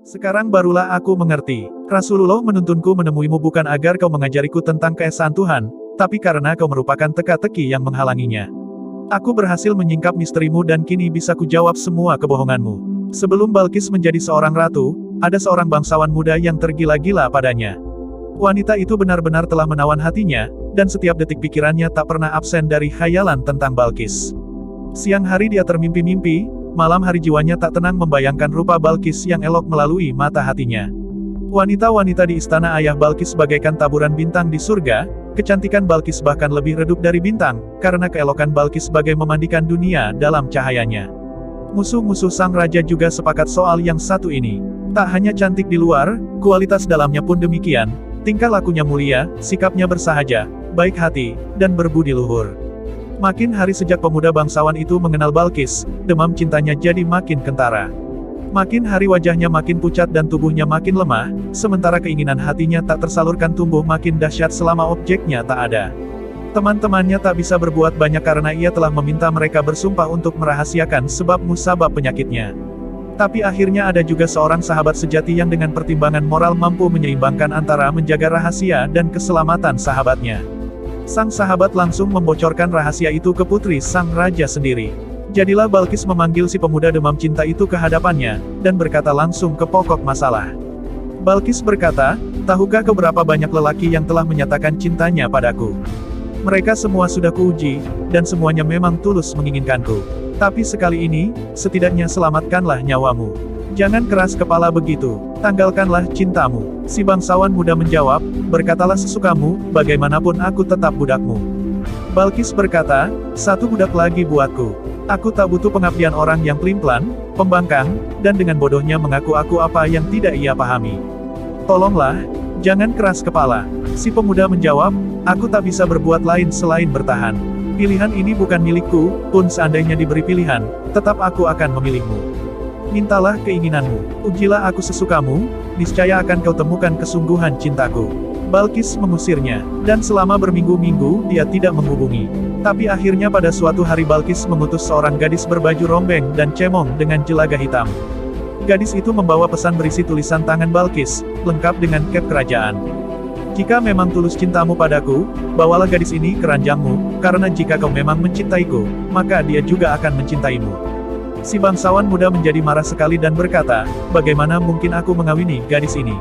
Sekarang barulah aku mengerti. Rasulullah menuntunku menemuimu bukan agar kau mengajariku tentang keesaan Tuhan, tapi karena kau merupakan teka-teki yang menghalanginya. Aku berhasil menyingkap misterimu dan kini bisa kujawab semua kebohonganmu. Sebelum Balkis menjadi seorang ratu, ada seorang bangsawan muda yang tergila-gila padanya. Wanita itu benar-benar telah menawan hatinya, dan setiap detik pikirannya tak pernah absen dari khayalan tentang Balkis. Siang hari dia termimpi-mimpi, malam hari jiwanya tak tenang membayangkan rupa Balkis yang elok melalui mata hatinya. Wanita-wanita di istana ayah Balkis bagaikan taburan bintang di surga, kecantikan Balkis bahkan lebih redup dari bintang, karena keelokan Balkis bagai memandikan dunia dalam cahayanya. Musuh-musuh sang raja juga sepakat soal yang satu ini. Tak hanya cantik di luar, kualitas dalamnya pun demikian, tingkah lakunya mulia, sikapnya bersahaja, baik hati, dan berbudi luhur. Makin hari sejak pemuda bangsawan itu mengenal Balkis, demam cintanya jadi makin kentara. Makin hari wajahnya makin pucat dan tubuhnya makin lemah, sementara keinginan hatinya tak tersalurkan tumbuh makin dahsyat selama objeknya tak ada. Teman-temannya tak bisa berbuat banyak karena ia telah meminta mereka bersumpah untuk merahasiakan sebab musabab penyakitnya. Tapi akhirnya ada juga seorang sahabat sejati yang dengan pertimbangan moral mampu menyeimbangkan antara menjaga rahasia dan keselamatan sahabatnya. Sang sahabat langsung membocorkan rahasia itu ke putri sang raja sendiri. Jadilah Balkis memanggil si pemuda demam cinta itu ke hadapannya, dan berkata langsung ke pokok masalah. Balkis berkata, "Tahukah kau berapa banyak lelaki yang telah menyatakan cintanya padaku? Mereka semua sudah kuuji, dan semuanya memang tulus menginginkanku. Tapi sekali ini, setidaknya selamatkanlah nyawamu. Jangan keras kepala begitu, tanggalkanlah cintamu." Si bangsawan muda menjawab, "Berkatalah sesukamu, bagaimanapun aku tetap budakmu." Balkis berkata, "Satu budak lagi buatku. Aku tak butuh pengabdian orang yang pelin-pelan, pembangkang, dan dengan bodohnya mengaku-aku apa yang tidak ia pahami. Tolonglah, jangan keras kepala." Si pemuda menjawab, "Aku tak bisa berbuat lain selain bertahan. Pilihan ini bukan milikku, pun seandainya diberi pilihan, tetap aku akan memilihmu. Mintalah keinginanmu, ujilah aku sesukamu, niscaya akan kau temukan kesungguhan cintaku." Balkis mengusirnya, dan selama berminggu-minggu dia tidak menghubungi. Tapi akhirnya pada suatu hari Balkis mengutus seorang gadis berbaju rombeng dan cemong dengan jelaga hitam. Gadis itu membawa pesan berisi tulisan tangan Balkis, lengkap dengan cap kerajaan. "Jika memang tulus cintamu padaku, bawalah gadis ini ke ranjangmu, karena jika kau memang mencintaiku, maka dia juga akan mencintaimu." Si bangsawan muda menjadi marah sekali dan berkata, "Bagaimana mungkin aku mengawini gadis ini?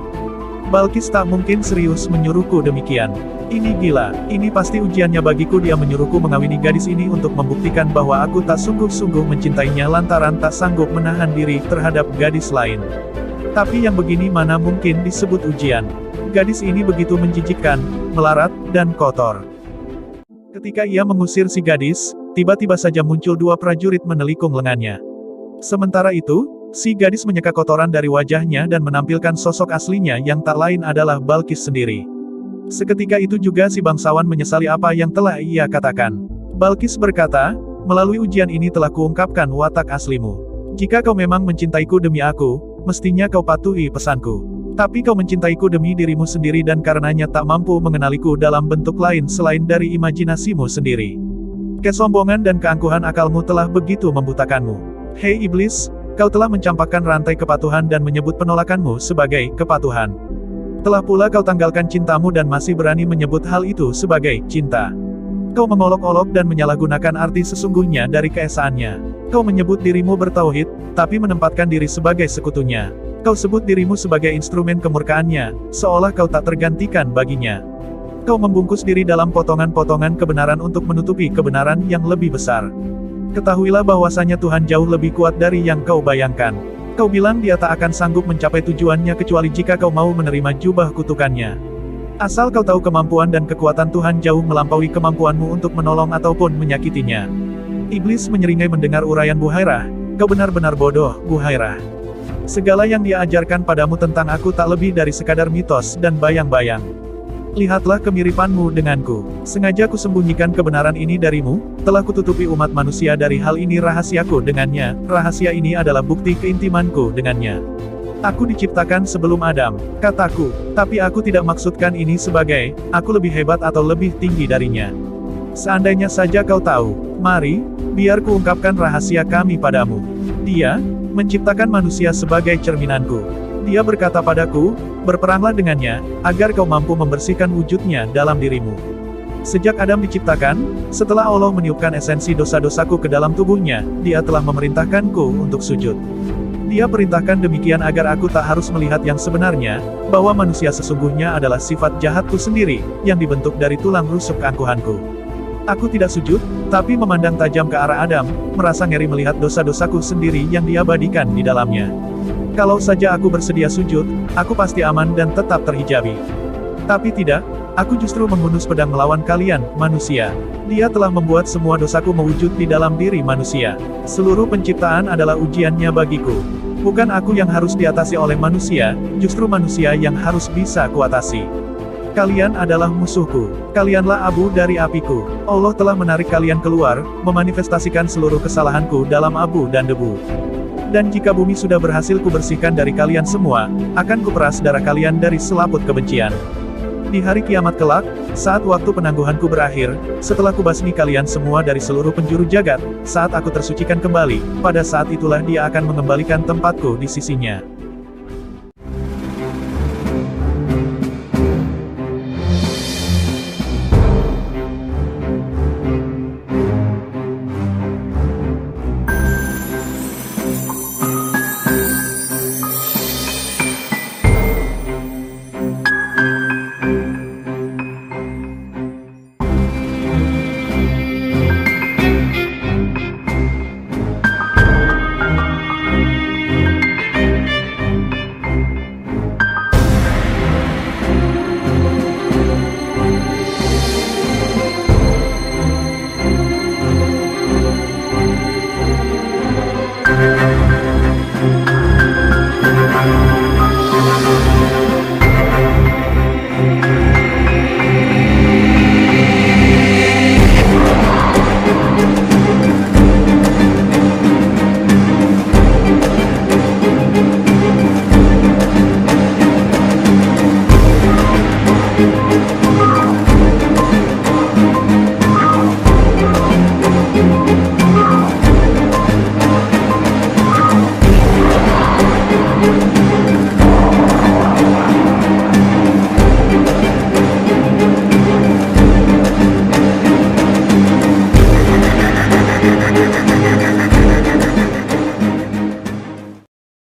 Balkis tak mungkin serius menyuruhku demikian. Ini gila, ini pasti ujiannya bagiku. Dia menyuruhku mengawini gadis ini untuk membuktikan bahwa aku tak sungguh-sungguh mencintainya lantaran tak sanggup menahan diri terhadap gadis lain. Tapi yang begini mana mungkin disebut ujian. Gadis ini begitu menjijikkan, melarat, dan kotor." Ketika ia mengusir si gadis, tiba-tiba saja muncul dua prajurit menelikung lengannya. Sementara itu, si gadis menyeka kotoran dari wajahnya dan menampilkan sosok aslinya yang tak lain adalah Balkis sendiri. Seketika itu juga si bangsawan menyesali apa yang telah ia katakan. Balkis berkata, "Melalui ujian ini telah kuungkapkan watak aslimu. Jika kau memang mencintaiku demi aku, mestinya kau patuhi pesanku. Tapi kau mencintaiku demi dirimu sendiri dan karenanya tak mampu mengenaliku dalam bentuk lain selain dari imajinasimu sendiri. Kesombongan dan keangkuhan akalmu telah begitu membutakanmu. Hei iblis, kau telah mencampakkan rantai kepatuhan dan menyebut penolakanmu sebagai kepatuhan. Telah pula kau tanggalkan cintamu dan masih berani menyebut hal itu sebagai cinta. Kau mengolok-olok dan menyalahgunakan arti sesungguhnya dari keesaannya. Kau menyebut dirimu bertauhid, tapi menempatkan diri sebagai sekutunya. Kau sebut dirimu sebagai instrumen kemurkaannya, seolah kau tak tergantikan baginya. Kau membungkus diri dalam potongan-potongan kebenaran untuk menutupi kebenaran yang lebih besar. Ketahuilah bahwasanya Tuhan jauh lebih kuat dari yang kau bayangkan. Kau bilang dia tak akan sanggup mencapai tujuannya kecuali jika kau mau menerima jubah kutukannya. Asal kau tahu kemampuan dan kekuatan Tuhan jauh melampaui kemampuanmu untuk menolong ataupun menyakitinya. Iblis menyeringai mendengar uraian Buhairah. Kau benar-benar bodoh, Buhairah. Segala yang dia ajarkan padamu tentang aku tak lebih dari sekadar mitos dan bayang-bayang. Lihatlah kemiripanmu denganku. Sengaja kusembunyikan kebenaran ini darimu, telah kututupi umat manusia dari hal ini rahasiaku dengannya, rahasia ini adalah bukti keintimanku dengannya. Aku diciptakan sebelum Adam, kataku, tapi aku tidak maksudkan ini sebagai, aku lebih hebat atau lebih tinggi darinya. Seandainya saja kau tahu, mari, biar kuungkapkan rahasia kami padamu. Dia menciptakan manusia sebagai cerminanku. Dia berkata padaku, berperanglah dengannya, agar kau mampu membersihkan wujudnya dalam dirimu. Sejak Adam diciptakan, setelah Allah meniupkan esensi dosa-dosaku ke dalam tubuhnya, dia telah memerintahkanku untuk sujud. Dia perintahkan demikian agar aku tak harus melihat yang sebenarnya, bahwa manusia sesungguhnya adalah sifat jahatku sendiri, yang dibentuk dari tulang rusuk keangkuhanku. Aku tidak sujud, tapi memandang tajam ke arah Adam, merasa ngeri melihat dosa-dosaku sendiri yang diabadikan di dalamnya. Kalau saja aku bersedia sujud, aku pasti aman dan tetap terhijabi. Tapi tidak, aku justru menghunus pedang melawan kalian, manusia. Dia telah membuat semua dosaku mewujud di dalam diri manusia. Seluruh penciptaan adalah ujiannya bagiku. Bukan aku yang harus diatasi oleh manusia, justru manusia yang harus bisa kuatasi. Kalian adalah musuhku. Kalianlah abu dari apiku. Allah telah menarik kalian keluar, memanifestasikan seluruh kesalahanku dalam abu dan debu. Dan jika bumi sudah berhasil kubersihkan dari kalian semua, akan kuperas darah kalian dari selaput kebencian. Di hari kiamat kelak, saat waktu penangguhanku berakhir, setelah kubasmi kalian semua dari seluruh penjuru jagat, saat aku tersucikan kembali, pada saat itulah dia akan mengembalikan tempatku di sisinya.